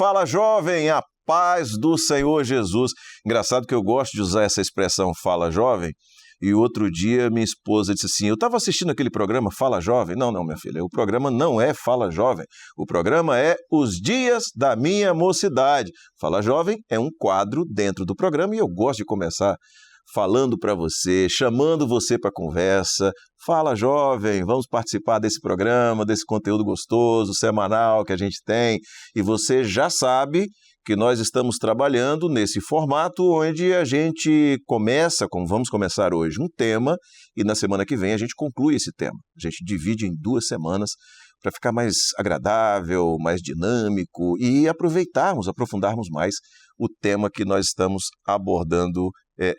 Fala Jovem, a paz do Senhor Jesus. Engraçado que eu gosto de usar essa expressão Fala Jovem, e outro dia minha esposa disse assim, eu estava assistindo aquele programa Fala Jovem. Não, minha filha, o programa não é Fala Jovem, o programa é Os Dias da Minha Mocidade. Fala Jovem é um quadro dentro do programa e eu gosto de começar falando para você, chamando você para conversa. Fala Jovem, vamos participar desse programa, desse conteúdo gostoso, semanal que a gente tem. E você já sabe que nós estamos trabalhando nesse formato onde a gente começa, como vamos começar hoje, um tema e na semana que vem a gente conclui esse tema. A gente divide em 2 semanas para ficar mais agradável, mais dinâmico e aprofundarmos mais o tema que nós estamos abordando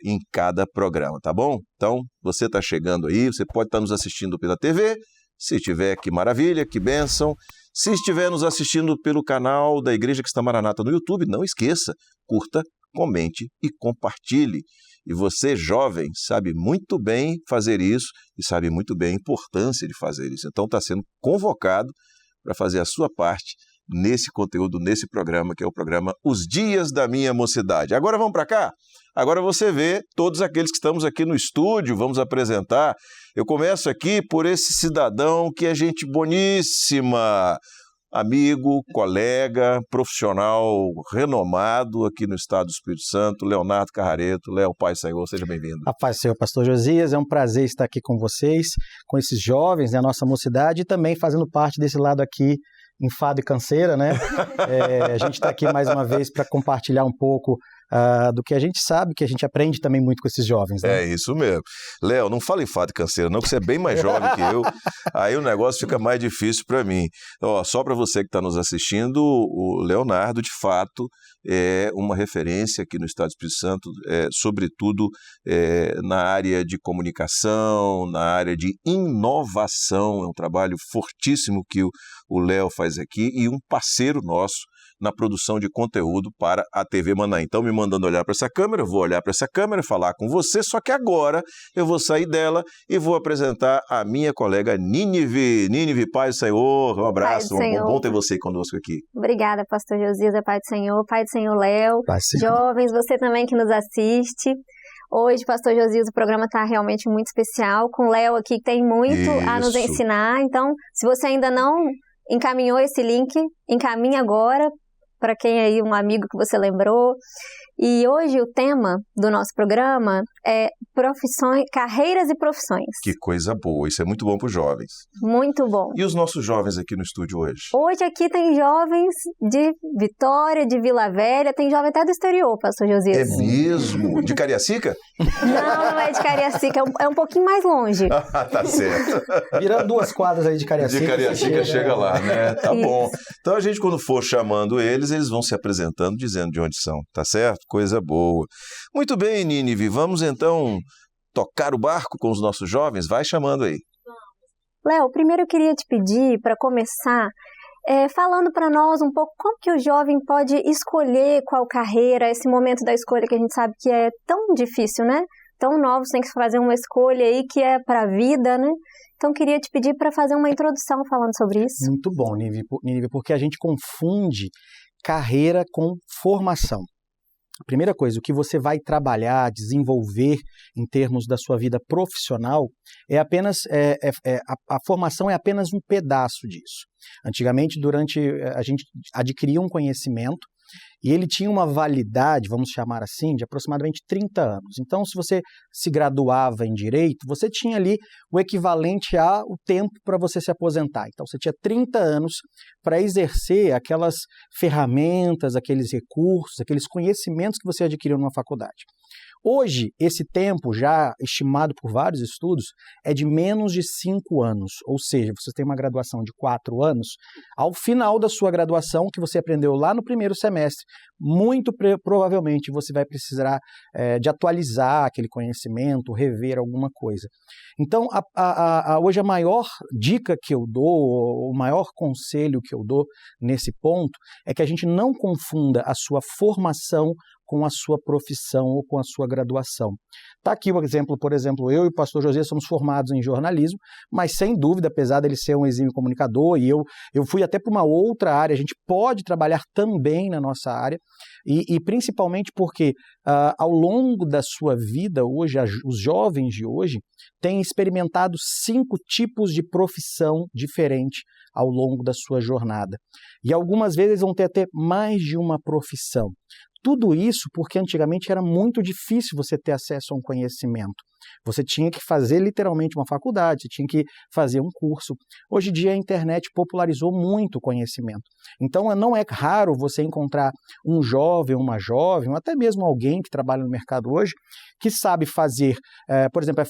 em cada programa, tá bom? Então, você está chegando aí, você pode estar nos assistindo pela TV, se estiver, que maravilha, que bênção. Se estiver nos assistindo pelo canal da Igreja Cristã Maranata no YouTube, não esqueça, curta, comente e compartilhe. E você, jovem, sabe muito bem fazer isso e sabe muito bem a importância de fazer isso. Então, está sendo convocado para fazer a sua parte nesse conteúdo, nesse programa, que é o programa Os Dias da Minha Mocidade. Agora vamos para cá? Agora você vê todos aqueles que estamos aqui no estúdio, vamos apresentar. Eu começo aqui por esse cidadão que é gente boníssima, amigo, colega, profissional renomado aqui no estado do Espírito Santo, Leonardo Carrareto. Léo, Pai Senhor, seja bem-vindo. A paz do Senhor, pastor Josias, é um prazer estar aqui com vocês, com esses jovens, a nossa mocidade, e também fazendo parte desse lado aqui, enfado e canseira, né? A gente está aqui mais uma vez para compartilhar um pouco do que a gente sabe, que a gente aprende também muito com esses jovens, né? É isso mesmo. Léo, não fala enfado e canseira não, que você é bem mais jovem que eu, aí o negócio fica mais difícil para mim. Ó, só para você que está nos assistindo, o Leonardo, de fato, é uma referência aqui no estado do Espírito Santo, sobretudo na área de comunicação, na área de inovação. É um trabalho fortíssimo que o Léo faz aqui e um parceiro nosso na produção de conteúdo para a TV Manaim. Então, me mandando olhar para essa câmera, eu vou olhar para essa câmera, falar com você, só que agora eu vou sair dela e vou apresentar a minha colega Nínive. Nínive, Pai do Senhor, um abraço, bom ter você conosco aqui. Obrigada, pastor Josias, Pai do Senhor Léo, jovens, você também que nos assiste. Hoje, pastor Josias, o programa está realmente muito especial, com o Léo aqui que tem muito a nos ensinar. Então, se você ainda não encaminhou esse link, encaminhe agora, para quem aí, um amigo que você lembrou. E hoje o tema do nosso programa é carreiras e profissões. Que coisa boa, isso é muito bom para os jovens. Muito bom. E os nossos jovens aqui no estúdio hoje? Hoje aqui tem jovens de Vitória, de Vila Velha, tem jovem até do exterior, pastor Josias. É mesmo? De Cariacica? Não é de Cariacica, é um pouquinho mais longe. Tá certo. Virando 2 quadras aí de Cariacica. De Cariacica chega lá, né? Tá Isso. Bom. Então a gente, quando for chamando eles vão se apresentando, dizendo de onde são, tá certo? Coisa boa. Muito bem, Nínive, vamos então tocar o barco com os nossos jovens? Vai chamando aí. Léo, primeiro eu queria te pedir, para começar, falando para nós um pouco como que o jovem pode escolher qual carreira, esse momento da escolha que a gente sabe que é tão difícil, né? Tão novos, tem que fazer uma escolha aí que é para a vida, né? Então, queria te pedir para fazer uma introdução falando sobre isso. Muito bom, Nínive, porque a gente confunde carreira com formação. A primeira coisa, o que você vai trabalhar, desenvolver em termos da sua vida profissional, a formação é apenas um pedaço disso. Antigamente, a gente adquiria um conhecimento e ele tinha uma validade, vamos chamar assim, de aproximadamente 30 anos. Então, se você se graduava em Direito, você tinha ali o equivalente ao tempo para você se aposentar. Então, você tinha 30 anos para exercer aquelas ferramentas, aqueles recursos, aqueles conhecimentos que você adquiriu numa faculdade. Hoje, esse tempo, já estimado por vários estudos, é de menos de 5 anos, ou seja, você tem uma graduação de 4 anos, ao final da sua graduação, que você aprendeu lá no primeiro semestre, muito provavelmente você vai precisar de atualizar aquele conhecimento, rever alguma coisa. Então, hoje a maior dica que eu dou, o maior conselho que eu dou nesse ponto, é que a gente não confunda a sua formação com a sua profissão ou com a sua graduação. Está aqui o exemplo, por exemplo, eu e o pastor Josias somos formados em jornalismo, mas sem dúvida, apesar dele ser um exímio comunicador, e eu fui até para uma outra área, a gente pode trabalhar também na nossa área, e principalmente porque ao longo da sua vida, hoje, os jovens de hoje têm experimentado 5 tipos de profissão diferente ao longo da sua jornada. E algumas vezes vão ter até mais de uma profissão. Tudo isso porque antigamente era muito difícil você ter acesso a um conhecimento. Você tinha que fazer literalmente uma faculdade, você tinha que fazer um curso. Hoje em dia a internet popularizou muito o conhecimento. Então não é raro você encontrar um jovem, uma jovem, ou até mesmo alguém que trabalha no mercado hoje, que sabe fazer, por exemplo,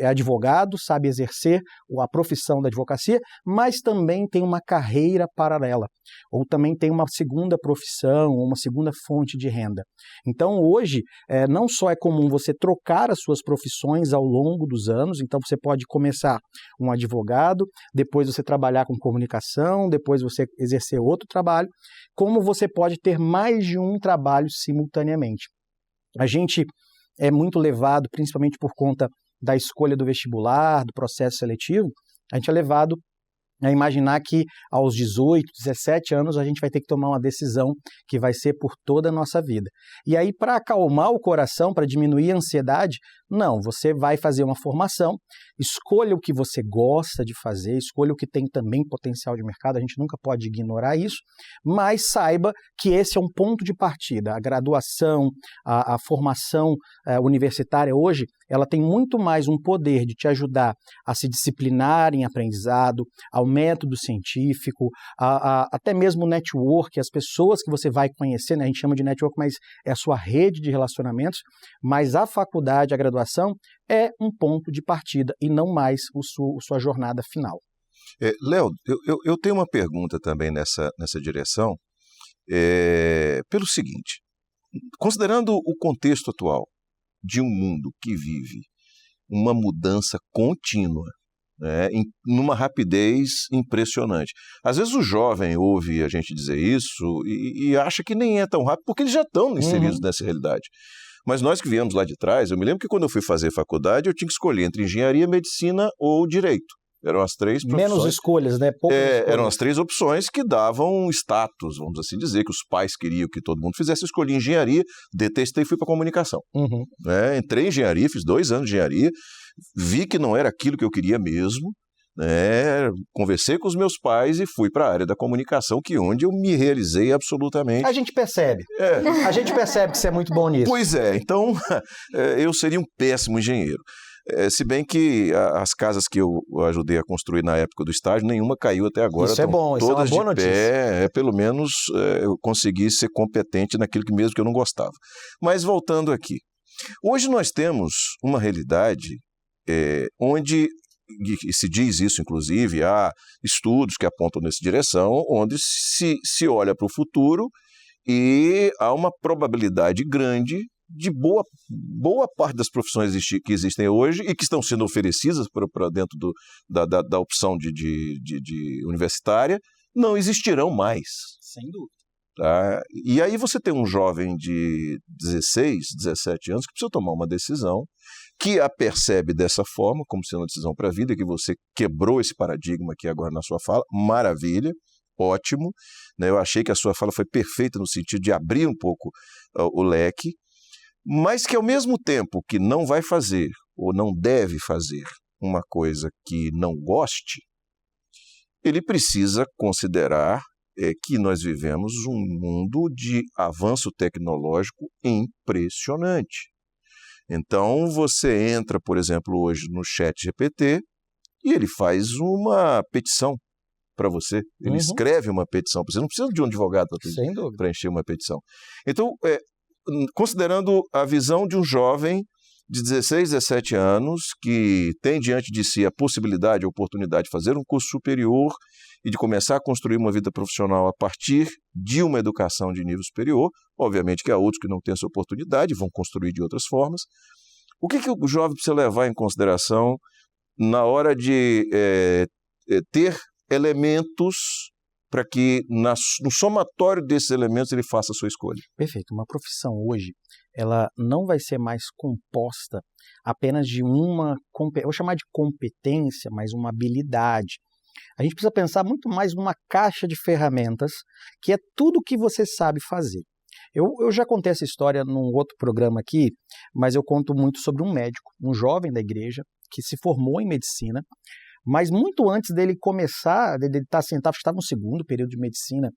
é advogado, sabe exercer a profissão da advocacia, mas também tem uma carreira paralela, ou também tem uma segunda profissão, uma segunda fonte de renda. Então hoje, não só é comum você trocar as suas profissões ao longo dos anos, então você pode começar um advogado, depois você trabalhar com comunicação, depois você exercer outro trabalho, como você pode ter mais de um trabalho simultaneamente. A gente é muito levado, principalmente por conta da escolha do vestibular, do processo seletivo, a gente é levado a imaginar que aos 18, 17 anos a gente vai ter que tomar uma decisão que vai ser por toda a nossa vida. E aí, para acalmar o coração, para diminuir a ansiedade, não, você vai fazer uma formação, escolha o que você gosta de fazer, escolha o que tem também potencial de mercado, a gente nunca pode ignorar isso, mas saiba que esse é um ponto de partida. A graduação, a formação universitária hoje, ela tem muito mais um poder de te ajudar a se disciplinar em aprendizado, ao método científico, até mesmo o network, as pessoas que você vai conhecer, né? A gente chama de network, mas é a sua rede de relacionamentos, mas a faculdade, a graduação, é um ponto de partida e não mais sua jornada final. Léo, eu tenho uma pergunta também nessa direção, pelo seguinte, considerando o contexto atual de um mundo que vive uma mudança contínua, né, numa rapidez impressionante. Às vezes o jovem ouve a gente dizer isso e acha que nem é tão rápido, porque eles já estão inseridos nessa realidade. Mas nós que viemos lá de trás, eu me lembro que quando eu fui fazer faculdade, eu tinha que escolher entre engenharia, medicina ou direito. Eram as 3 profissões. Menos escolhas, né? Poucas escolhas. Eram as 3 opções que davam status, vamos assim dizer, que os pais queriam que todo mundo fizesse. Eu escolhi engenharia, detestei e fui para comunicação. Entrei em engenharia, fiz 2 anos de engenharia, vi que não era aquilo que eu queria mesmo, conversei com os meus pais e fui para a área da comunicação, onde eu me realizei absolutamente. A gente percebe. A gente percebe que você é muito bom nisso. Pois é, então eu seria um péssimo engenheiro. Se bem que as casas que eu ajudei a construir na época do estágio, nenhuma caiu até agora. Isso é bom, isso é uma boa notícia. Pelo menos eu consegui ser competente naquilo que mesmo que eu não gostava. Mas voltando aqui, hoje nós temos uma realidade onde, e se diz isso inclusive, há estudos que apontam nessa direção, onde se olha para o futuro e há uma probabilidade grande de boa parte das profissões que existem hoje e que estão sendo oferecidas para dentro da opção de universitária, não existirão mais. Sem dúvida. Tá? E aí você tem um jovem de 16, 17 anos que precisa tomar uma decisão, que a percebe dessa forma, como sendo uma decisão para a vida, que você quebrou esse paradigma aqui agora na sua fala, maravilha, ótimo. Né? Eu achei que a sua fala foi perfeita no sentido de abrir um pouco o leque, mas que ao mesmo tempo que não vai fazer ou não deve fazer uma coisa que não goste, ele precisa considerar que nós vivemos um mundo de avanço tecnológico impressionante. Então você entra, por exemplo, hoje no ChatGPT e ele faz uma petição para você, ele escreve uma petição, você não precisa de um advogado para preencher uma petição. Então, considerando a visão de um jovem de 16, 17 anos que tem diante de si a possibilidade, a oportunidade de fazer um curso superior e de começar a construir uma vida profissional a partir de uma educação de nível superior, obviamente que há outros que não têm essa oportunidade, vão construir de outras formas. O que o jovem precisa levar em consideração na hora de ter elementos para que no somatório desses elementos ele faça a sua escolha? Perfeito. Uma profissão hoje, ela não vai ser mais composta apenas de uma, eu vou chamar de competência, mas uma habilidade. A gente precisa pensar muito mais numa caixa de ferramentas, que é tudo o que você sabe fazer. Eu já contei essa história num outro programa aqui, mas eu conto muito sobre um médico, um jovem da igreja, que se formou em medicina, mas muito antes dele começar, dele estar sentado, acho que estava no segundo período de medicina,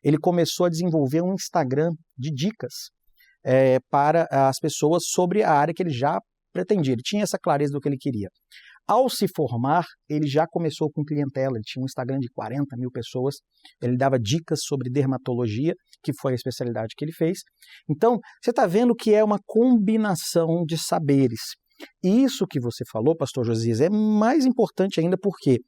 ele começou a desenvolver um Instagram de dicas para as pessoas sobre a área que ele já pretendia. Ele tinha essa clareza do que ele queria. Ao se formar, ele já começou com clientela, ele tinha um Instagram de 40 mil pessoas, ele dava dicas sobre dermatologia, que foi a especialidade que ele fez. Então, você está vendo que é uma combinação de saberes. Isso que você falou, pastor Josias, é mais importante ainda porque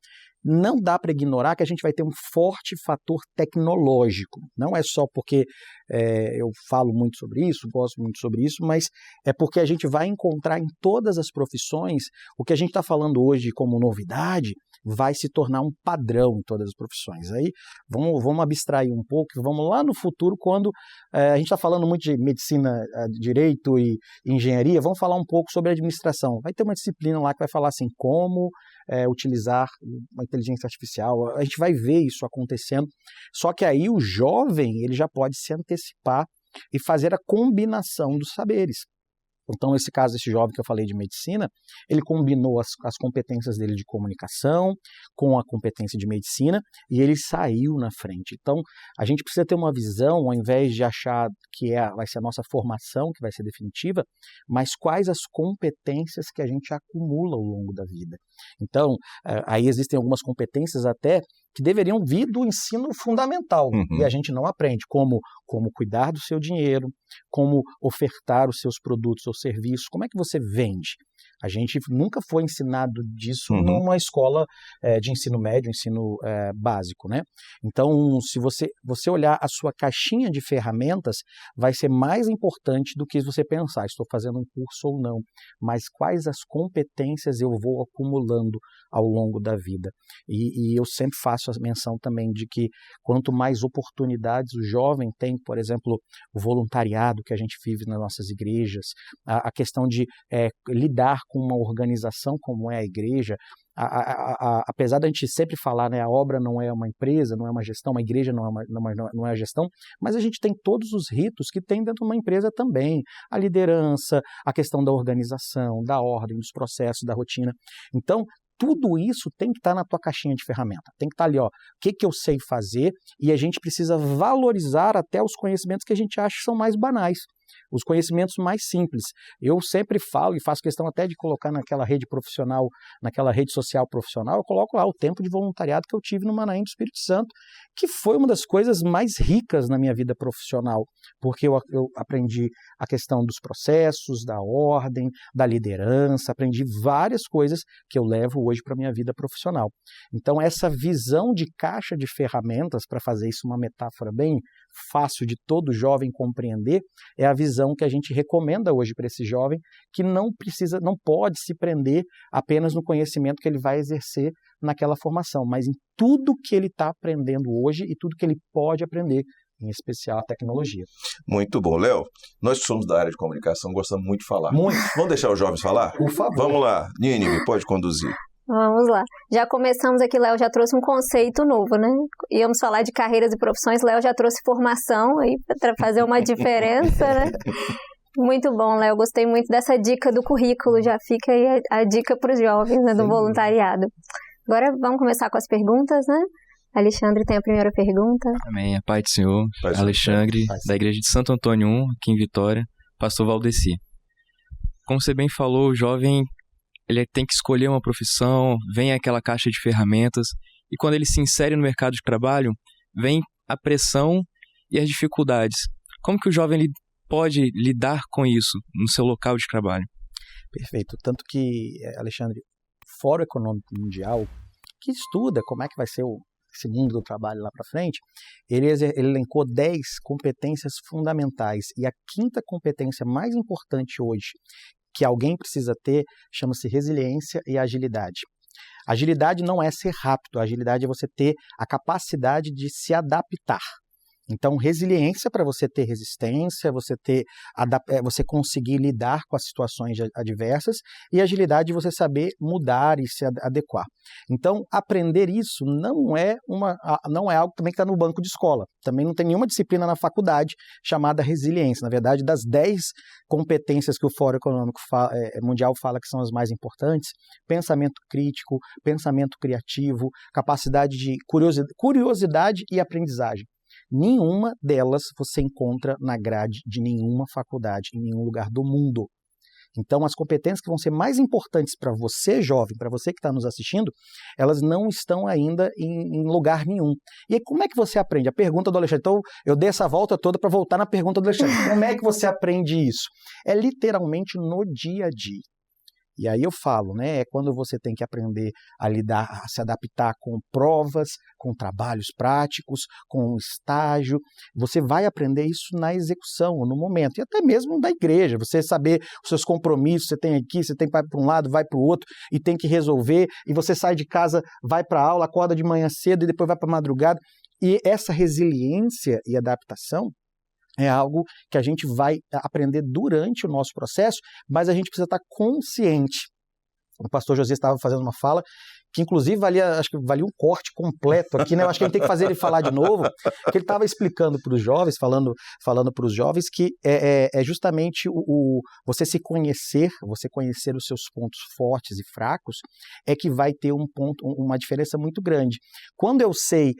não dá para ignorar que a gente vai ter um forte fator tecnológico. Não é só porque eu falo muito sobre isso, gosto muito sobre isso, mas é porque a gente vai encontrar em todas as profissões o que a gente está falando hoje como novidade, vai se tornar um padrão em todas as profissões. Aí vamos abstrair um pouco, vamos lá no futuro, quando a gente está falando muito de medicina, direito e engenharia, vamos falar um pouco sobre administração. Vai ter uma disciplina lá que vai falar assim, como utilizar uma inteligência artificial. A gente vai ver isso acontecendo, só que aí o jovem ele já pode se antecipar e fazer a combinação dos saberes. Então, nesse caso, esse jovem que eu falei de medicina, ele combinou as competências dele de comunicação com a competência de medicina e ele saiu na frente. Então, a gente precisa ter uma visão, ao invés de achar que vai ser a nossa formação que vai ser definitiva, mas quais as competências que a gente acumula ao longo da vida. Então, aí existem algumas competências até que deveriam vir do ensino fundamental, e a gente não aprende, como cuidar do seu dinheiro, como ofertar os seus produtos ou serviços, como é que você vende. A gente nunca foi ensinado disso numa escola de ensino médio, ensino básico, né? Então, se você olhar a sua caixinha de ferramentas, vai ser mais importante do que você pensar, estou fazendo um curso ou não, mas quais as competências eu vou acumulando ao longo da vida. E eu sempre faço a menção também de que quanto mais oportunidades o jovem tem, por exemplo, o voluntariado que a gente vive nas nossas igrejas, a questão de lidar com uma organização como é a igreja, apesar da gente sempre falar, né, a obra não é uma empresa, não é uma gestão, uma igreja não é a gestão, mas a gente tem todos os ritos que tem dentro de uma empresa também, a liderança, a questão da organização, da ordem, dos processos, da rotina. Então, tudo isso tem que estar na tua caixinha de ferramenta, tem que estar ali, ó, o que eu sei fazer, e a gente precisa valorizar até os conhecimentos que a gente acha que são mais banais, os conhecimentos mais simples. Eu sempre falo e faço questão até de colocar naquela rede profissional, naquela rede social profissional, eu coloco lá o tempo de voluntariado que eu tive no Manaim do Espírito Santo, que foi uma das coisas mais ricas na minha vida profissional, porque eu aprendi a questão dos processos, da ordem, da liderança, aprendi várias coisas que eu levo hoje para a minha vida profissional. Então, essa visão de caixa de ferramentas, para fazer isso uma metáfora bem fácil de todo jovem compreender, é a visão que a gente recomenda hoje para esse jovem, que não pode se prender apenas no conhecimento que ele vai exercer naquela formação, mas em tudo que ele está aprendendo hoje e tudo que ele pode aprender, em especial a tecnologia. Muito bom. Léo, nós que somos da área de comunicação gostamos muito de falar. Muito. Vamos deixar os jovens falar? Por favor. Vamos lá, Nínive, pode conduzir. Vamos lá. Já começamos aqui, Léo já trouxe um conceito novo, né? Íamos falar de carreiras e profissões, Léo já trouxe formação aí para fazer uma diferença, né? Muito bom, Léo. Gostei muito dessa dica do currículo. Já fica aí a dica para os jovens, né, do voluntariado. Agora vamos começar com as perguntas, né? Alexandre tem a primeira pergunta. Amém. A paz do Senhor. Alexandre, da Igreja de Santo Antônio 1, aqui em Vitória, pastor Valdeci. Como você bem falou, o jovem ele tem que escolher uma profissão, vem aquela caixa de ferramentas, e quando ele se insere no mercado de trabalho, vem a pressão e as dificuldades. Como que o jovem ele pode lidar com isso no seu local de trabalho? Perfeito. Tanto que, Alexandre, o Fórum Econômico Mundial, que estuda como é que vai ser esse mundo do trabalho lá para frente, ele elencou 10 competências fundamentais, e a quinta competência mais importante hoje que alguém precisa ter chama-se resiliência e agilidade. Agilidade não é ser rápido, agilidade é você ter a capacidade de se adaptar. Então, resiliência para você ter resistência, você conseguir lidar com as situações adversas, e agilidade você saber mudar e se adequar. Então, aprender isso não é algo também que está no banco de escola. Também não tem nenhuma disciplina na faculdade chamada resiliência. Na verdade, das 10 competências que o Fórum Econômico Mundial fala que são as mais importantes, pensamento crítico, pensamento criativo, capacidade de curiosidade e aprendizagem. Nenhuma delas você encontra na grade de nenhuma faculdade, em nenhum lugar do mundo. Então, as competências que vão ser mais importantes para você, jovem, para você que está nos assistindo, elas não estão ainda em lugar nenhum. E aí, como é que você aprende? A pergunta do Alexandre. Então, eu dei essa volta toda para voltar na pergunta do Alexandre. Como é que você aprende isso? É literalmente no dia a dia. E aí eu falo, né, é quando você tem que aprender a lidar, a se adaptar com provas, com trabalhos práticos, com estágio. Você vai aprender isso na execução, no momento, e até mesmo da igreja. Você saber os seus compromissos, você tem aqui, você tem que ir para um lado, vai para o outro, e tem que resolver, e você sai de casa, vai para a aula, acorda de manhã cedo, e depois vai para a madrugada. E essa resiliência e adaptação é algo que a gente vai aprender durante o nosso processo, mas a gente precisa estar consciente. O pastor Josias estava fazendo uma fala que, inclusive, acho que valia um corte completo aqui, né? Eu acho que a gente tem que fazer ele falar de novo, que ele estava explicando para os jovens, falando para os jovens que é justamente você se conhecer, você conhecer os seus pontos fortes e fracos, é que vai ter uma diferença muito grande. Quando eu sei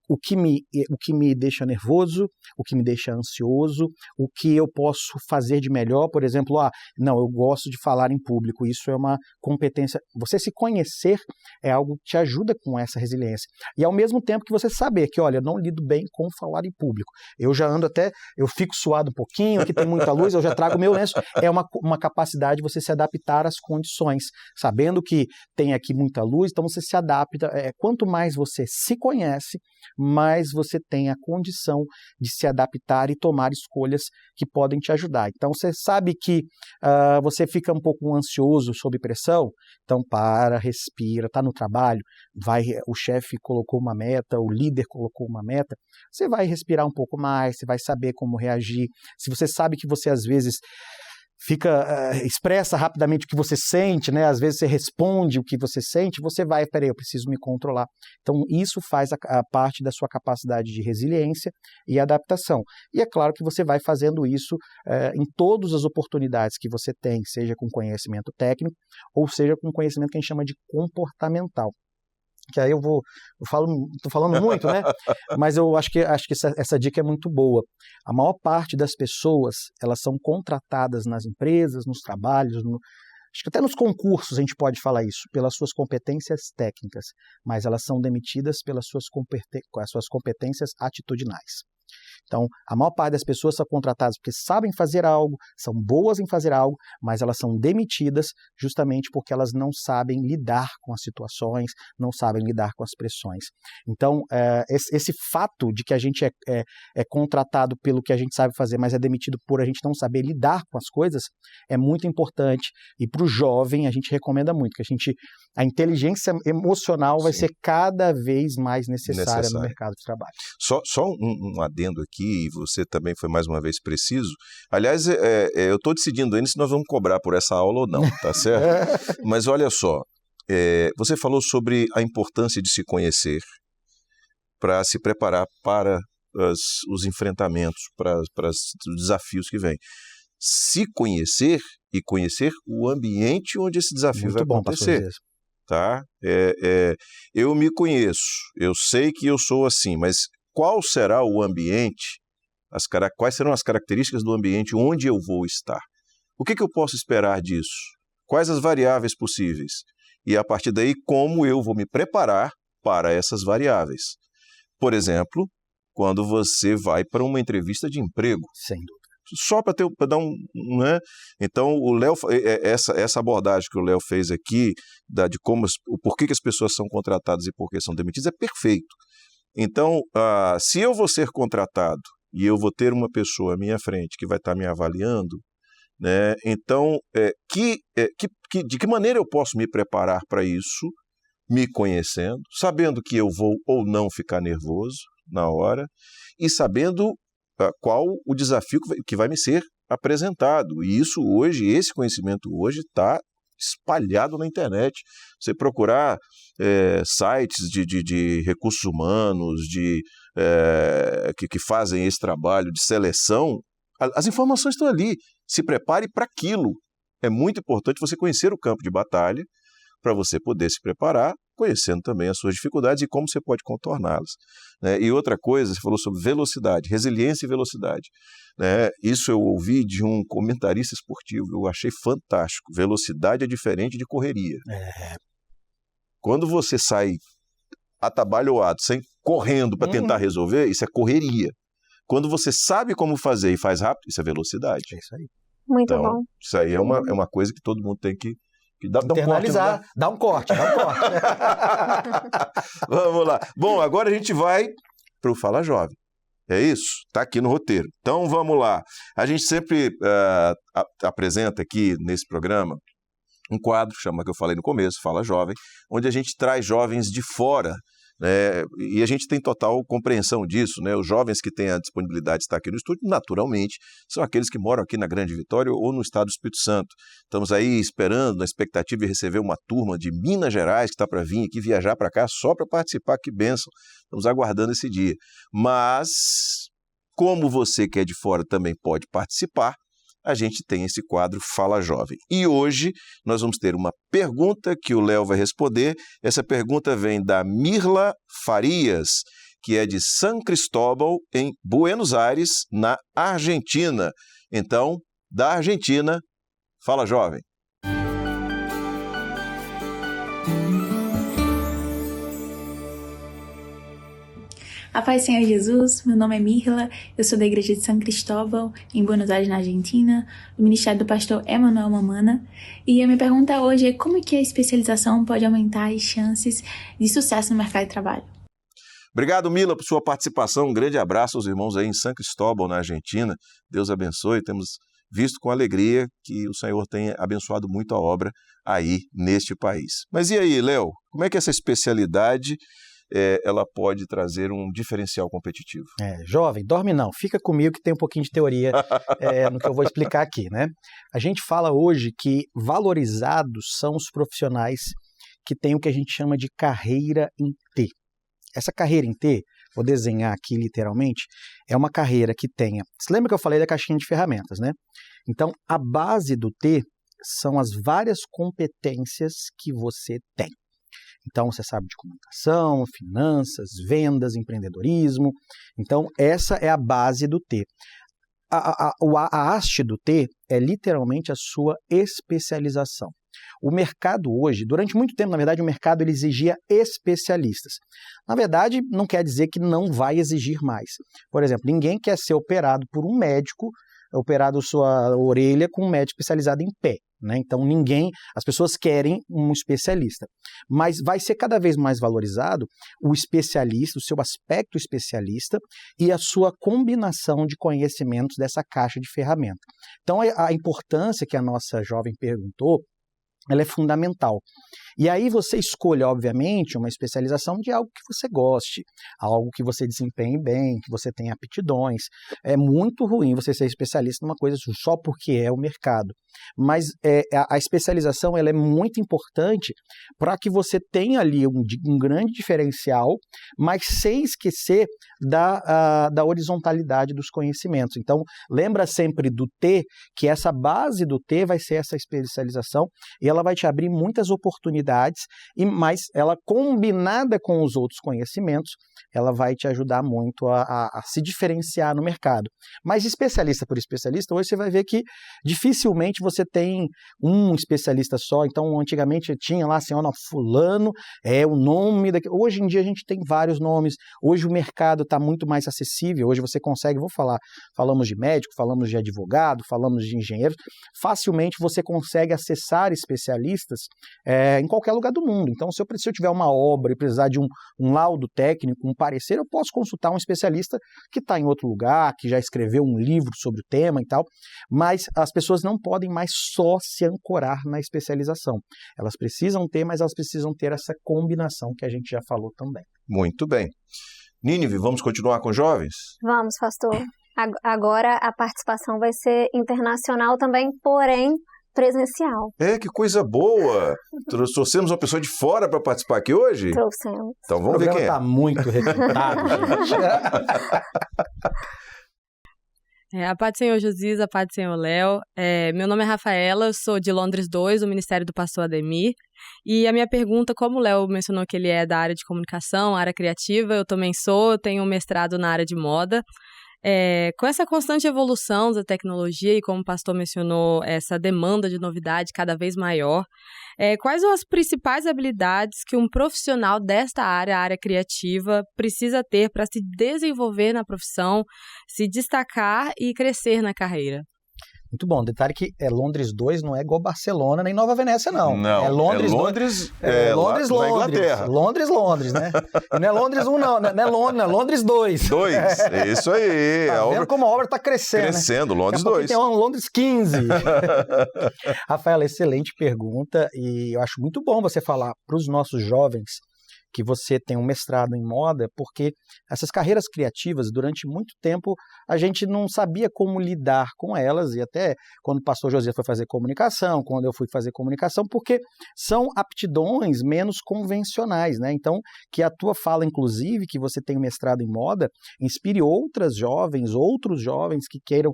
o que me deixa nervoso, o que me deixa ansioso, o que eu posso fazer de melhor, por exemplo, não, eu gosto de falar em público, isso é uma competência. Você se conhecer é algo que te ajuda com essa resiliência. E ao mesmo tempo que você saber que, olha, eu não lido bem com falar em público. Eu já ando eu fico suado um pouquinho, aqui tem muita luz, eu já trago o meu lenço. É uma capacidade de você se adaptar às condições. Sabendo que tem aqui muita luz, então você se adapta. Quanto mais você se conhece, mais você tem a condição de se adaptar e tomar escolhas que podem te ajudar. Então você sabe que você fica um pouco ansioso sob pressão, então respira, está no trabalho, o chefe colocou uma meta, o líder colocou uma meta, você vai respirar um pouco mais, você vai saber como reagir. Se você sabe que você às vezes expressa rapidamente o que você sente, né? Às vezes você responde o que você sente, você vai, eu preciso me controlar. Então isso faz a parte da sua capacidade de resiliência e adaptação. E é claro que você vai fazendo isso em todas as oportunidades que você tem, seja com conhecimento técnico ou seja com conhecimento que a gente chama de comportamental. Que aí estou falando muito, né? Mas eu acho que essa dica é muito boa. A maior parte das pessoas, elas são contratadas nas empresas, nos trabalhos, acho que até nos concursos a gente pode falar isso, pelas suas competências técnicas, mas elas são demitidas pelas suas competências atitudinais. Então, a maior parte das pessoas são contratadas porque sabem fazer algo, são boas em fazer algo, mas elas são demitidas justamente porque elas não sabem lidar com as situações, não sabem lidar com as pressões. Então, esse fato de que a gente é contratado pelo que a gente sabe fazer, mas é demitido por a gente não saber lidar com as coisas, é muito importante. E para o jovem, a gente recomenda muito que a inteligência emocional vai ser cada vez mais necessária no mercado de trabalho. Só um adendo aqui, e você também foi mais uma vez preciso. Aliás, eu estou decidindo ainda se nós vamos cobrar por essa aula ou não, tá certo? Mas olha só, você falou sobre a importância de se conhecer para se preparar para os enfrentamentos, para os desafios que vêm. Se conhecer e conhecer o ambiente onde esse desafio vai acontecer. Tá? Eu me conheço, eu sei que eu sou assim, mas qual será o ambiente, quais serão as características do ambiente onde eu vou estar? O que eu posso esperar disso? Quais as variáveis possíveis? E a partir daí, como eu vou me preparar para essas variáveis? Por exemplo, quando você vai para uma entrevista de emprego. Sem dúvida. Só para dar né? Então, o Léo, essa abordagem que o Léo fez aqui, de o porquê que as pessoas são contratadas e por que são demitidas, é perfeito. Então, se eu vou ser contratado e eu vou ter uma pessoa à minha frente que vai estar me avaliando, né? Então, de que maneira eu posso me preparar para isso me conhecendo, sabendo que eu vou ou não ficar nervoso na hora e sabendo qual o desafio que vai me ser apresentado. E isso hoje, esse conhecimento hoje está espalhado na internet. Você procurar sites de recursos humanos, que fazem esse trabalho de seleção, as informações estão ali. Se prepare para aquilo. É muito importante você conhecer o campo de batalha para você poder se preparar, conhecendo também as suas dificuldades e como você pode contorná-las. Né? E outra coisa, você falou sobre velocidade, resiliência e velocidade. Né? Isso eu ouvi de um comentarista esportivo, eu achei fantástico. Velocidade é diferente de correria. Quando você sai atabalhoado, correndo para tentar resolver, isso é correria. Quando você sabe como fazer e faz rápido, isso é velocidade. É isso aí. Muito bom. Isso aí é uma coisa que todo mundo tem que internalizar, dá um corte. Vamos lá. Bom, agora a gente vai para o Fala Jovem. É isso? Está aqui no roteiro. Então vamos lá. A gente sempre apresenta aqui nesse programa um quadro, chama que eu falei no começo, Fala Jovem, onde a gente traz jovens de fora, né? E a gente tem total compreensão disso, né? Os jovens que têm a disponibilidade de estar aqui no estúdio, naturalmente, são aqueles que moram aqui na Grande Vitória ou no estado do Espírito Santo. Estamos aí esperando, na expectativa de receber uma turma de Minas Gerais que está para vir aqui, viajar para cá só para participar, que bênção. Estamos aguardando esse dia. Mas, como você que é de fora também pode participar, a gente tem esse quadro Fala Jovem. E hoje nós vamos ter uma pergunta que o Léo vai responder. Essa pergunta vem da Mirla Farias, que é de San Cristóbal, em Buenos Aires, na Argentina. Então, da Argentina, Fala Jovem. A paz do Senhor Jesus, meu nome é Mirla, eu sou da Igreja de San Cristóbal, em Buenos Aires, na Argentina, do Ministério do Pastor Emanuel Mamana, e a minha pergunta hoje é como que a especialização pode aumentar as chances de sucesso no mercado de trabalho? Obrigado, Mila, por sua participação, um grande abraço aos irmãos aí em San Cristóbal, na Argentina, Deus abençoe, temos visto com alegria que o Senhor tem abençoado muito a obra aí neste país. Mas e aí, Léo, como é que essa especialidade ela pode trazer um diferencial competitivo? Jovem, dorme não, fica comigo que tem um pouquinho de teoria no que eu vou explicar aqui, né? A gente fala hoje que valorizados são os profissionais que têm o que a gente chama de carreira em T. Essa carreira em T, vou desenhar aqui literalmente, é uma carreira que tenha... Você lembra que eu falei da caixinha de ferramentas, né? Então, a base do T são as várias competências que você tem. Então, você sabe de comunicação, finanças, vendas, empreendedorismo. Então, essa é a base do T. A haste do T é literalmente a sua especialização. O mercado hoje, durante muito tempo, na verdade, o mercado ele exigia especialistas. Na verdade, não quer dizer que não vai exigir mais. Por exemplo, ninguém quer ser operado por um médico, operado sua orelha com um médico especializado em pé. Né? Então, as pessoas querem um especialista, mas vai ser cada vez mais valorizado o especialista, o seu aspecto especialista e a sua combinação de conhecimentos dessa caixa de ferramentas. Então, a importância que a nossa jovem perguntou, ela é fundamental. E aí você escolhe, obviamente, uma especialização de algo que você goste, algo que você desempenhe bem, que você tenha aptidões. É muito ruim você ser especialista numa coisa só porque é o mercado. Mas a especialização ela é muito importante para que você tenha ali um grande diferencial, mas sem esquecer da horizontalidade dos conhecimentos. Então, lembra sempre do T, que essa base do T vai ser essa especialização e ela vai te abrir muitas oportunidades, mas ela combinada com os outros conhecimentos, ela vai te ajudar muito a se diferenciar no mercado. Mas especialista por especialista, hoje você vai ver que dificilmente você tem um especialista só. Então, antigamente tinha lá assim, fulano é o nome daqui. Hoje em dia a gente tem vários nomes. Hoje o mercado está muito mais acessível. Hoje você consegue, falamos de médico, falamos de advogado, falamos de engenheiro. Facilmente você consegue acessar especialistas especialistas em qualquer lugar do mundo. Então, se eu tiver uma obra e precisar de um laudo técnico, um parecer, eu posso consultar um especialista que está em outro lugar, que já escreveu um livro sobre o tema e tal, mas as pessoas não podem mais só se ancorar na especialização. Elas precisam ter, mas elas precisam ter essa combinação que a gente já falou também. Muito bem. Nínive, vamos continuar com jovens? Vamos, pastor. Agora a participação vai ser internacional também, porém presencial. Que coisa boa! Trouxemos uma pessoa de fora para participar aqui hoje? Trouxemos. Então vamos ver quem é. O programa está muito requintado, gente. A paz do Senhor Jesus, a paz do Senhor Léo. Meu nome é Rafaela, eu sou de Londres 2, do Ministério do Pastor Ademir. E a minha pergunta, como o Léo mencionou que ele é da área de comunicação, área criativa, eu também sou, eu tenho um mestrado na área de moda. Com essa constante evolução da tecnologia e como o pastor mencionou, essa demanda de novidade cada vez maior, quais são as principais habilidades que um profissional desta área, a área criativa, precisa ter para se desenvolver na profissão, se destacar e crescer na carreira? Muito bom. Detalhe que Londres 2 não é igual Barcelona nem Nova Venécia, não. Não, é Londres, Londres, Londres, na Inglaterra. Londres, né? Não é Londres 1, não. Não é Londres, é Londres 2. 2, é isso aí. Tá vendo como a obra está crescendo, crescendo, né? Londres 2. Tem um Londres 15. Rafaela, excelente pergunta e eu acho muito bom você falar para os nossos jovens que você tem um mestrado em moda, porque essas carreiras criativas, durante muito tempo, a gente não sabia como lidar com elas, e até quando o pastor José foi fazer comunicação, quando eu fui fazer comunicação, porque são aptidões menos convencionais, né? Então, que a tua fala, inclusive, que você tem um mestrado em moda, inspire outros jovens que queiram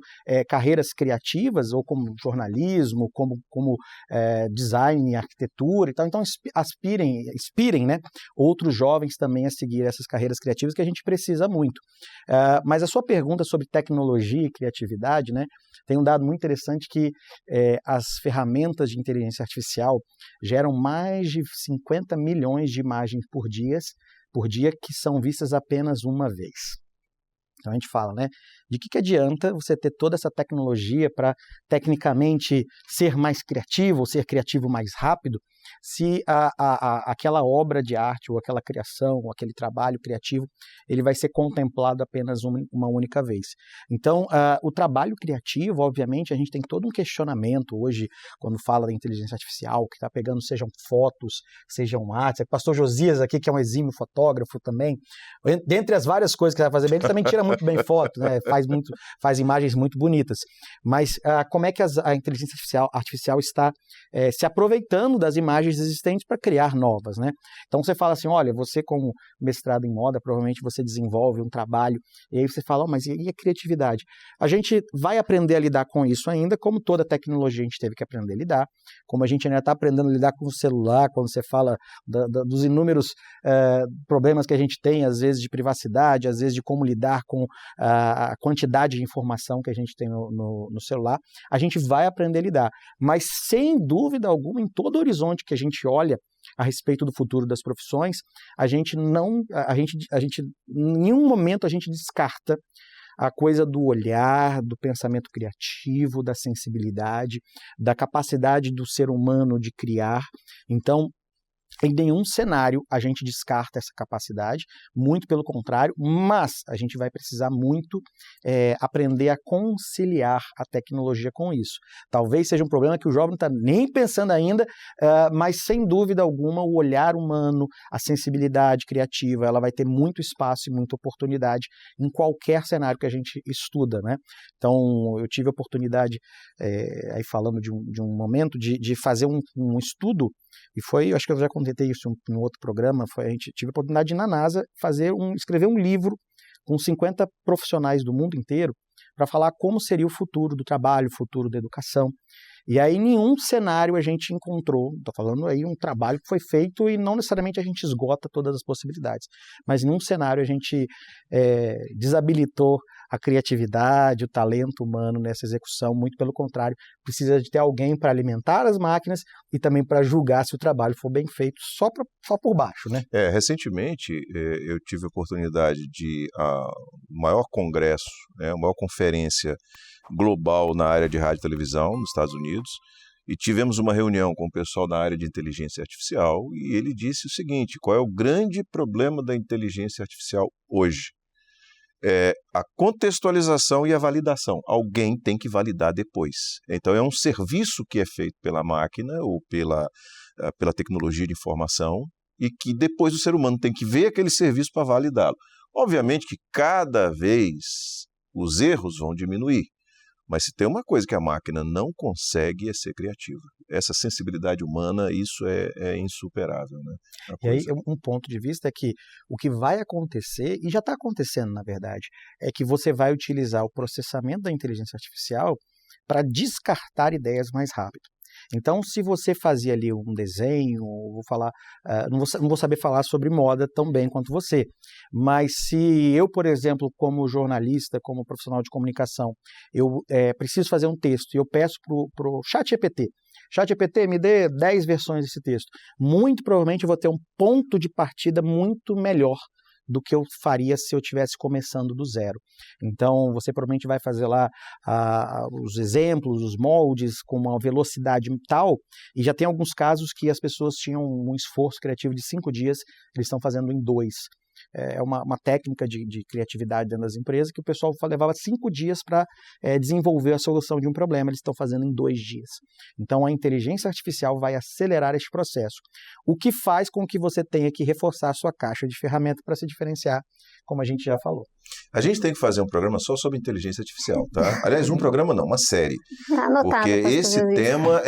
carreiras criativas, ou como jornalismo, como design, arquitetura e tal. Então, inspirem, né? Outros jovens também a seguir essas carreiras criativas que a gente precisa muito. Mas a sua pergunta sobre tecnologia e criatividade, né, tem um dado muito interessante que as ferramentas de inteligência artificial geram mais de 50 milhões de imagens por dia que são vistas apenas uma vez. Então a gente fala, né, de que adianta você ter toda essa tecnologia para tecnicamente ser mais criativo ou ser criativo mais rápido, se aquela obra de arte ou aquela criação ou aquele trabalho criativo, ele vai ser contemplado apenas uma única vez. Então, o trabalho criativo, obviamente, a gente tem todo um questionamento hoje, quando fala da inteligência artificial, que está pegando, sejam fotos, sejam artes. O pastor Josias aqui, que é um exímio fotógrafo também, dentre as várias coisas que ele vai fazer bem, ele também tira muito bem fotos, né? Faz imagens muito bonitas. Mas como é que a inteligência artificial está se aproveitando das imagens existentes para criar novas, né? Então você fala assim, olha, você como mestrado em moda, provavelmente você desenvolve um trabalho, e aí você fala, mas e a criatividade? A gente vai aprender a lidar com isso ainda, como toda tecnologia a gente teve que aprender a lidar, como a gente ainda está aprendendo a lidar com o celular, quando você fala dos inúmeros problemas que a gente tem, às vezes de privacidade, às vezes de como lidar com a quantidade de informação que a gente tem no celular, a gente vai aprender a lidar. Mas, sem dúvida alguma, em todo horizonte que a gente olha a respeito do futuro das profissões, em nenhum momento a gente descarta a coisa do olhar, do pensamento criativo, da sensibilidade, da capacidade do ser humano de criar. Então, em nenhum cenário a gente descarta essa capacidade, muito pelo contrário, mas a gente vai precisar muito aprender a conciliar a tecnologia com isso. Talvez seja um problema que o jovem não está nem pensando ainda, mas sem dúvida alguma o olhar humano, a sensibilidade criativa, ela vai ter muito espaço e muita oportunidade em qualquer cenário que a gente estuda, né? Então, eu tive a oportunidade, aí falando de um momento, de fazer um estudo, e foi, acho que eu já comentei isso em outro programa, a gente tive a oportunidade de ir na NASA escrever um livro com 50 profissionais do mundo inteiro para falar como seria o futuro do trabalho, o futuro da educação. E aí, em nenhum cenário a gente encontrou, estou falando aí um trabalho que foi feito e não necessariamente a gente esgota todas as possibilidades, mas em nenhum cenário a gente desabilitou a criatividade, o talento humano nessa execução, muito pelo contrário, precisa de ter alguém para alimentar as máquinas e também para julgar se o trabalho for bem feito só por baixo, né? Recentemente eu tive a oportunidade de o maior congresso, a maior conferência global na área de rádio e televisão nos Estados Unidos, e tivemos uma reunião com o pessoal da área de inteligência artificial e ele disse o seguinte: qual é o grande problema da inteligência artificial hoje? É a contextualização e a validação. Alguém tem que validar depois. Então é um serviço que é feito pela máquina ou pela tecnologia de informação e que depois o ser humano tem que ver aquele serviço para validá-lo. Obviamente que cada vez os erros vão diminuir, mas se tem uma coisa que a máquina não consegue é ser criativa. Essa sensibilidade humana, isso é insuperável, né? E aí, um ponto de vista é que o que vai acontecer, e já está acontecendo na verdade, é que você vai utilizar o processamento da inteligência artificial para descartar ideias mais rápido. Então, se você fazia ali um desenho, não vou saber falar sobre moda tão bem quanto você, mas se eu, por exemplo, como jornalista, como profissional de comunicação, eu preciso fazer um texto e eu peço para o ChatGPT, me dê 10 versões desse texto, muito provavelmente eu vou ter um ponto de partida muito melhor do que eu faria se eu estivesse começando do zero. Então, você provavelmente vai fazer lá os exemplos, os moldes com uma velocidade tal, e já tem alguns casos que as pessoas tinham um esforço criativo de 5 dias, eles estão fazendo em 2. É uma técnica de criatividade dentro das empresas que o pessoal levava 5 dias para desenvolver a solução de um problema, eles estão fazendo em 2 dias. Então, a inteligência artificial vai acelerar este processo, o que faz com que você tenha que reforçar a sua caixa de ferramentas para se diferenciar, como a gente já falou. A gente tem que fazer um programa só sobre inteligência artificial, tá? Aliás, um programa não, uma série. Anotado, porque esse tema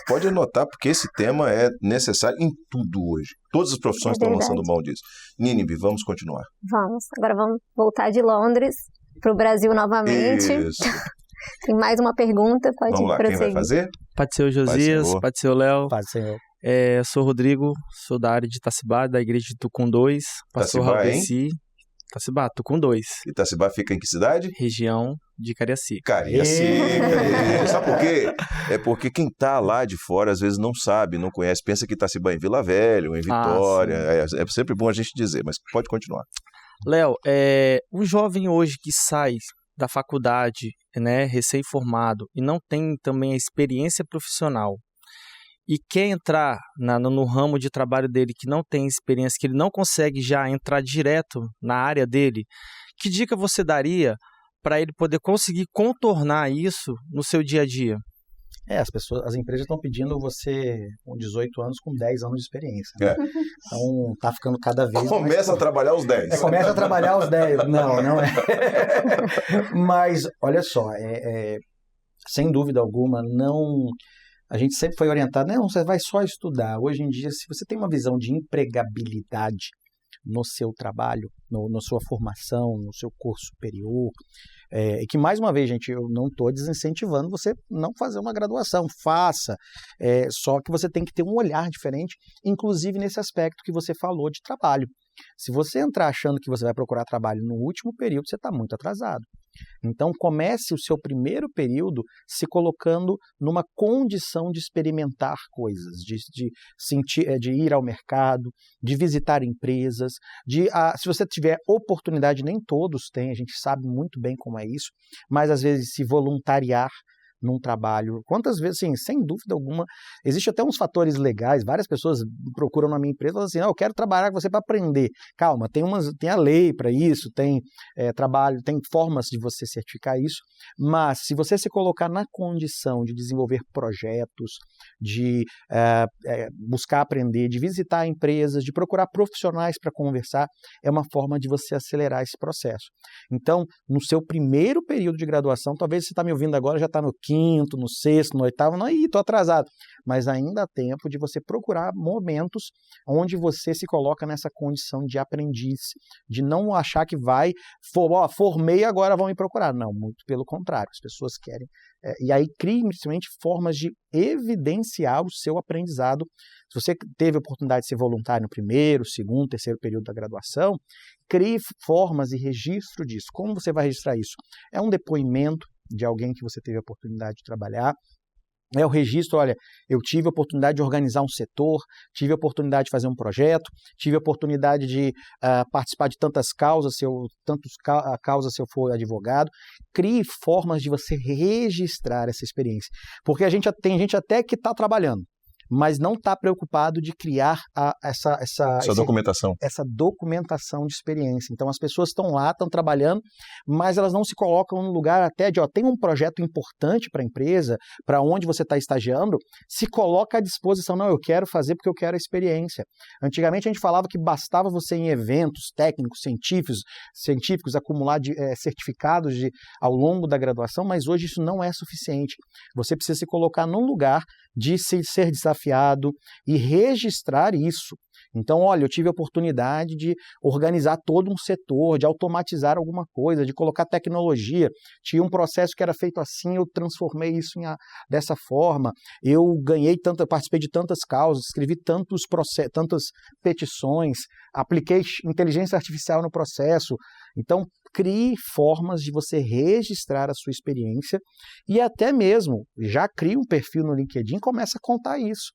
pode anotar, porque esse tema é necessário em tudo hoje. Todas as profissões estão lançando mão disso. Nínive, vamos continuar. Vamos. Agora vamos voltar de Londres para o Brasil novamente. Isso. Tem mais uma pergunta, pode Vamos lá, prosseguir. Quem vai fazer? Pode ser o Josias, pode ser o Léo. Pode ser eu. Sou o Rodrigo, sou da área de Itacibá, da igreja de Tucum 2. Pastor Raudeci. Itacibá, Tucum 2. Itacibá fica em que cidade? Região de Cariacica. Cariacica. Sabe por quê? É porque quem tá lá de fora às vezes não sabe, não conhece, pensa que Itacibá é em Vila Velha, ou em Vitória. É sempre bom a gente dizer, mas pode continuar. Léo, o jovem hoje que sai da faculdade, né, recém-formado, e não tem também a experiência profissional, e quer entrar no ramo de trabalho dele que não tem experiência, que ele não consegue já entrar direto na área dele, que dica você daria para ele poder conseguir contornar isso no seu dia a dia? As empresas estão pedindo você com 18 anos, com 10 anos de experiência. Né? Então, está ficando cada vez Começa a trabalhar aos 10. Começa a trabalhar aos 10. Não é. Mas, olha só, sem dúvida alguma, não... A gente sempre foi orientado, não, você vai só estudar. Hoje em dia, se você tem uma visão de empregabilidade no seu trabalho, na sua formação, no seu curso superior, e que, mais uma vez, gente, eu não estou desincentivando você não fazer uma graduação, faça, só que você tem que ter um olhar diferente, inclusive nesse aspecto que você falou de trabalho. Se você entrar achando que você vai procurar trabalho no último período, você está muito atrasado. Então, comece o seu primeiro período se colocando numa condição de experimentar coisas, de ir ao mercado, de visitar empresas, se você tiver oportunidade, nem todos têm, a gente sabe muito bem como é isso, mas às vezes se voluntariar num trabalho. Quantas vezes, assim, sem dúvida alguma, existe até uns fatores legais, várias pessoas procuram na minha empresa e falam assim, eu quero trabalhar com você para aprender. Calma, tem a lei para isso, tem trabalho, tem formas de você certificar isso, mas se você se colocar na condição de desenvolver projetos, de buscar aprender, de visitar empresas, de procurar profissionais para conversar, é uma forma de você acelerar esse processo. Então, no seu primeiro período de graduação, talvez você está me ouvindo agora, já está no 5º, no 6º, no 8º, não, estou atrasado. Mas ainda há tempo de você procurar momentos onde você se coloca nessa condição de aprendiz, de não achar que formei, agora vão me procurar. Não, muito pelo contrário, as pessoas querem. E aí crie, principalmente, formas de evidenciar o seu aprendizado. Se você teve a oportunidade de ser voluntário no 1º, 2º, 3º período da graduação, crie formas e registro disso. Como você vai registrar isso? É um depoimento de alguém que você teve a oportunidade de trabalhar, O registro, olha, eu tive a oportunidade de organizar um setor, tive a oportunidade de fazer um projeto, tive a oportunidade de participar de tantas causas, se eu for advogado. Crie formas de você registrar essa experiência. Porque tem gente até que está trabalhando, mas não está preocupado de criar essa documentação de experiência. Então, as pessoas estão lá, estão trabalhando, mas elas não se colocam no lugar até de, tem um projeto importante para a empresa, para onde você está estagiando, se coloca à disposição. Não, eu quero fazer porque eu quero a experiência. Antigamente, a gente falava que bastava você em eventos técnicos, científicos acumular certificados ao longo da graduação, mas hoje isso não é suficiente. Você precisa se colocar num lugar de ser desafiado e registrar isso. Então, olha, eu tive a oportunidade de organizar todo um setor, de automatizar alguma coisa, de colocar tecnologia. Tinha um processo que era feito assim, eu transformei isso dessa forma. Eu participei de tantas causas, escrevi tantas petições, apliquei inteligência artificial no processo. Então, crie formas de você registrar a sua experiência e até mesmo já crie um perfil no LinkedIn e começa a contar isso.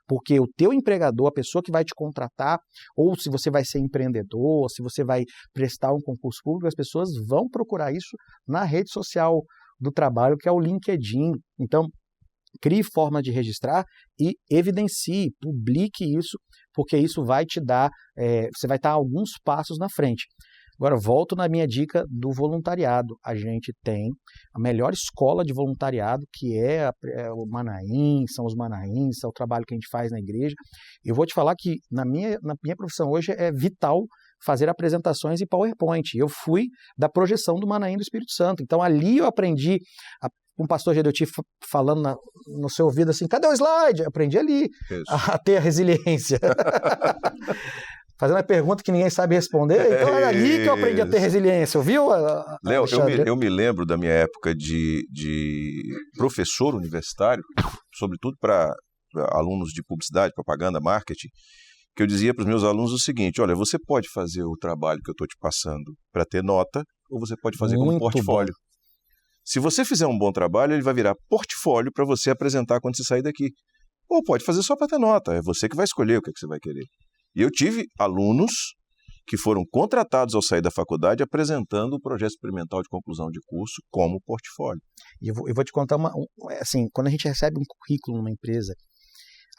Porque o teu empregador, a pessoa que vai te contratar, ou se você vai ser empreendedor, ou se você vai prestar um concurso público, as pessoas vão procurar isso na rede social do trabalho, que é o LinkedIn. Então, crie forma de registrar e evidencie, publique isso, porque isso vai te dar, você vai estar alguns passos na frente. Agora, volto na minha dica do voluntariado. A gente tem a melhor escola de voluntariado, que é o Manaim, são os Manaíns, é o trabalho que a gente faz na igreja. Eu vou te falar que na minha profissão hoje é vital fazer apresentações em PowerPoint. Eu fui da projeção do Manaim do Espírito Santo. Então, ali eu aprendi com o pastor Gedeuti falando no seu ouvido assim, cadê o slide? Eu aprendi ali a ter a resiliência. Fazendo uma pergunta que ninguém sabe responder, então era ali que eu aprendi a ter resiliência, ouviu? Léo, eu me lembro da minha época de professor universitário, sobretudo para alunos de publicidade, propaganda, marketing, que eu dizia para os meus alunos o seguinte, olha, você pode fazer o trabalho que eu estou te passando para ter nota, ou você pode fazer como portfólio. Bom. Se você fizer um bom trabalho, ele vai virar portfólio para você apresentar quando você sair daqui. Ou pode fazer só para ter nota, é você que vai escolher o que você vai querer. E eu tive alunos que foram contratados ao sair da faculdade apresentando o projeto experimental de conclusão de curso como portfólio. E eu vou te contar assim, quando a gente recebe um currículo numa empresa,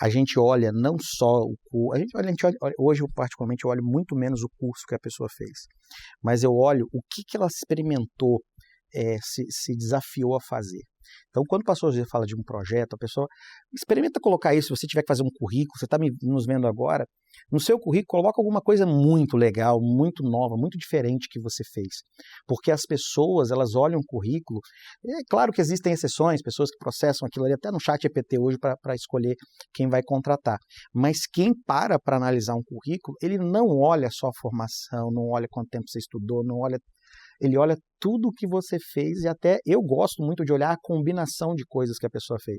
a gente olha não só o curso, hoje eu particularmente olho muito menos o curso que a pessoa fez, mas eu olho o que ela experimentou, se desafiou a fazer. Então, quando o pastor José fala de um projeto, a pessoa experimenta colocar isso, se você tiver que fazer um currículo, você está nos vendo agora, no seu currículo coloca alguma coisa muito legal, muito nova, muito diferente que você fez. Porque as pessoas, elas olham o currículo, é claro que existem exceções, pessoas que processam aquilo ali até no chat GPT hoje para escolher quem vai contratar. Mas quem para analisar um currículo, ele não olha só a formação, não olha quanto tempo você estudou, não olha... Ele olha tudo o que você fez e até eu gosto muito de olhar a combinação de coisas que a pessoa fez.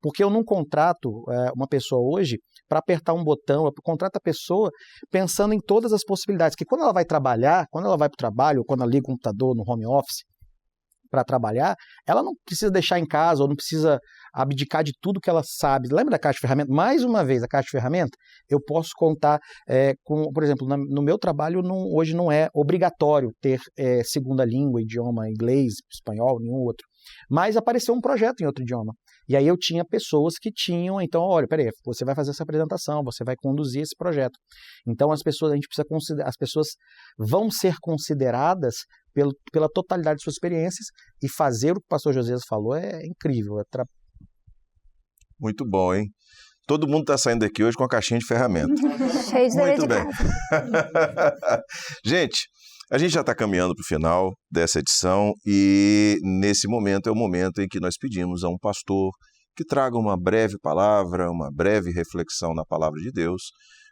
Porque eu não contrato uma pessoa hoje para apertar um botão, eu contrato a pessoa pensando em todas as possibilidades. Que quando ela vai trabalhar, quando ela vai para o trabalho, ou quando ela liga o computador no home office para trabalhar, ela não precisa deixar em casa ou não precisa abdicar de tudo que ela sabe. Lembra da caixa de ferramenta? Mais uma vez, a caixa de ferramenta, eu posso contar por exemplo, no meu trabalho hoje não é obrigatório ter segunda língua, idioma inglês, espanhol, nenhum outro. Mas apareceu um projeto em outro idioma. E aí eu tinha pessoas que tinham, então, olha, peraí, você vai fazer essa apresentação, você vai conduzir esse projeto. Então a gente precisa considerar, as pessoas vão ser consideradas pela totalidade de suas experiências e fazer o que o pastor José falou é incrível. Muito bom, hein? Todo mundo está saindo daqui hoje com a caixinha de ferramenta. Cheio de Muito bem. Gente, a gente já está caminhando para o final dessa edição e nesse momento é o momento em que nós pedimos a um pastor que traga uma breve palavra, uma breve reflexão na palavra de Deus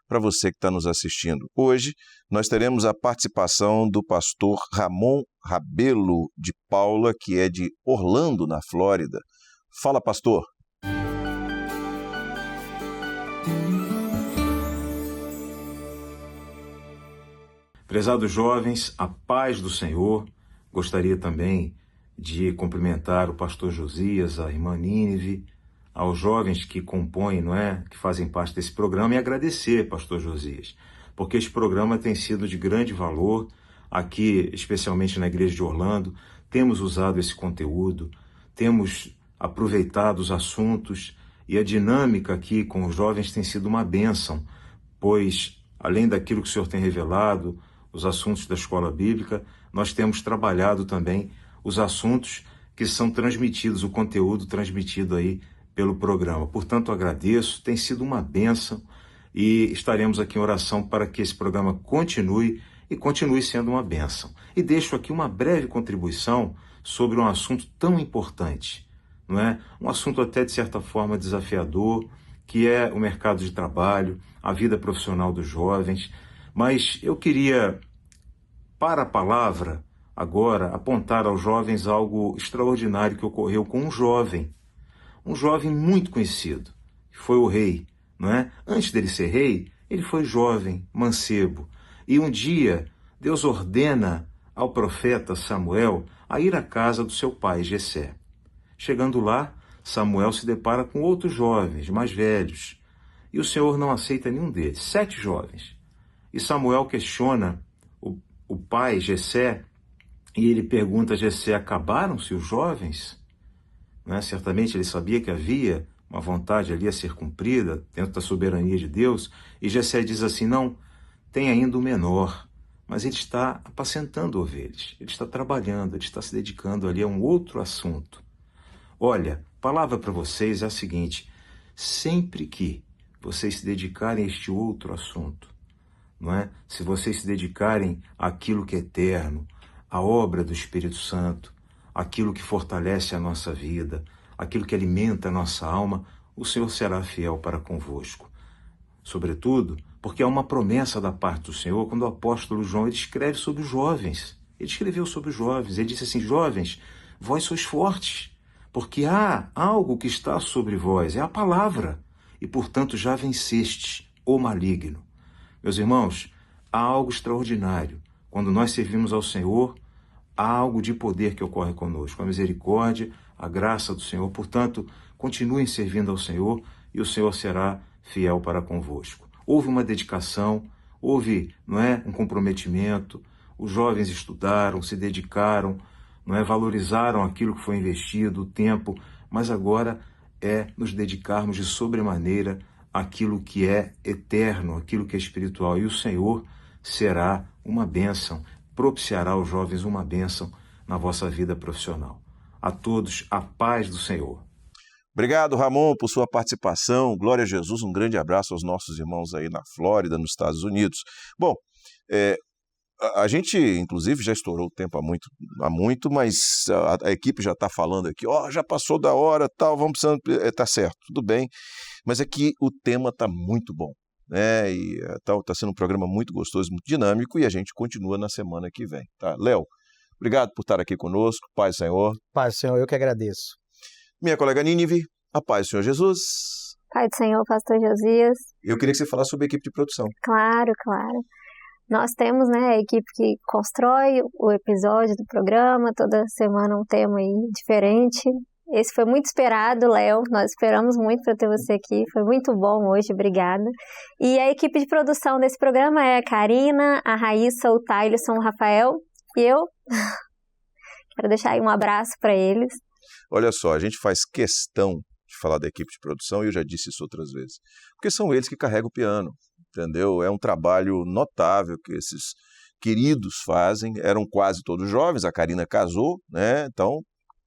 para você que está nos assistindo. Hoje nós teremos a participação do pastor Ramon Rabelo de Paula, que é de Orlando, na Flórida. Fala, pastor. Prezados jovens, a paz do Senhor. Gostaria também de cumprimentar o pastor Josias, a irmã Nínive, aos jovens que compõem, não é, que fazem parte desse programa, e agradecer, pastor Josias, porque esse programa tem sido de grande valor aqui, especialmente na Igreja de Orlando. Temos usado esse conteúdo, temos aproveitado os assuntos, e a dinâmica aqui com os jovens tem sido uma bênção, pois, além daquilo que o Senhor tem revelado, os assuntos da escola bíblica, nós temos trabalhado também os assuntos que são transmitidos, o conteúdo transmitido aí pelo programa. Portanto, agradeço, tem sido uma bênção, e estaremos aqui em oração para que esse programa continue e continue sendo uma bênção. E deixo aqui uma breve contribuição sobre um assunto tão importante, não é? Um assunto até de certa forma desafiador, que é o mercado de trabalho, a vida profissional dos jovens. Mas eu queria, para a palavra, agora, apontar aos jovens algo extraordinário que ocorreu com um jovem muito conhecido, que foi o rei, não é? Antes dele ser rei, ele foi jovem, mancebo. E um dia, Deus ordena ao profeta Samuel a ir à casa do seu pai, Jessé. Chegando lá, Samuel se depara com outros jovens, mais velhos, e o Senhor não aceita nenhum deles, 7 jovens. E Samuel questiona o pai, Jessé, e ele pergunta a Jessé: acabaram-se os jovens? Não é? Certamente ele sabia que havia uma vontade ali a ser cumprida dentro da soberania de Deus, e Jessé diz assim: não, tem ainda o menor, mas ele está apacentando ovelhas, ele está trabalhando, ele está se dedicando ali a um outro assunto. Olha, a palavra para vocês é a seguinte: sempre que vocês se dedicarem a este outro assunto, não é? Se vocês se dedicarem àquilo que é eterno, à obra do Espírito Santo, aquilo que fortalece a nossa vida, aquilo que alimenta a nossa alma, o Senhor será fiel para convosco. Sobretudo, porque há uma promessa da parte do Senhor, quando o apóstolo João ele escreve sobre os jovens. Ele escreveu sobre os jovens, ele disse assim: jovens, vós sois fortes, porque há algo que está sobre vós, é a palavra, e portanto já vencestes o maligno. Meus irmãos, há algo extraordinário. Quando nós servimos ao Senhor, há algo de poder que ocorre conosco, a misericórdia, a graça do Senhor. Portanto, continuem servindo ao Senhor e o Senhor será fiel para convosco. Houve uma dedicação, houve, não é, um comprometimento, os jovens estudaram, se dedicaram, não é, valorizaram aquilo que foi investido, o tempo, mas agora é nos dedicarmos de sobremaneira àquilo que é eterno, aquilo que é espiritual, e o Senhor será uma bênção, propiciará aos jovens uma bênção na vossa vida profissional. A todos, a paz do Senhor. Obrigado, Ramon, por sua participação. Glória a Jesus, um grande abraço aos nossos irmãos aí na Flórida, nos Estados Unidos. Bom, a gente, inclusive, já estourou o tempo há muito, mas a equipe já está falando aqui, já passou da hora, tal, vamos precisando, tá certo, tudo bem, mas é que o tema está muito bom, né? E está sendo um programa muito gostoso, muito dinâmico, e a gente continua na semana que vem, tá? Léo, obrigado por estar aqui conosco, paz do Senhor. Paz do Senhor, eu que agradeço. Minha colega Nínive, a paz do Senhor Jesus. Pai do Senhor, pastor Josias. Eu queria que você falasse sobre a equipe de produção. Claro, claro. Nós temos, né, a equipe que constrói o episódio do programa, toda semana um tema aí diferente. Esse foi muito esperado, Léo, nós esperamos muito para ter você aqui, foi muito bom hoje, obrigada. E a equipe de produção desse programa é a Karina, a Raíssa, o Tailson, o Rafael e eu. Quero deixar aí um abraço para eles. Olha só, a gente faz questão de falar da equipe de produção, e eu já disse isso outras vezes, porque são eles que carregam o piano, entendeu? É um trabalho notável que esses queridos fazem, eram quase todos jovens, a Karina casou, né? Então,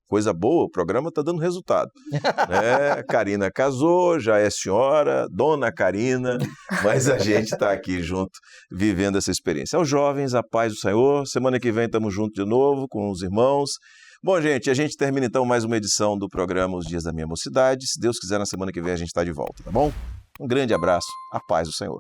coisa boa, o programa está dando resultado. Né? Karina casou, já é senhora, dona Karina, mas a gente está aqui junto, vivendo essa experiência. Aos jovens, a paz do Senhor, semana que vem estamos juntos de novo com os irmãos. Bom, gente, a gente termina então mais uma edição do programa Os Dias da Minha Mocidade. Se Deus quiser, na semana que vem a gente está de volta, tá bom? Um grande abraço, a paz do Senhor.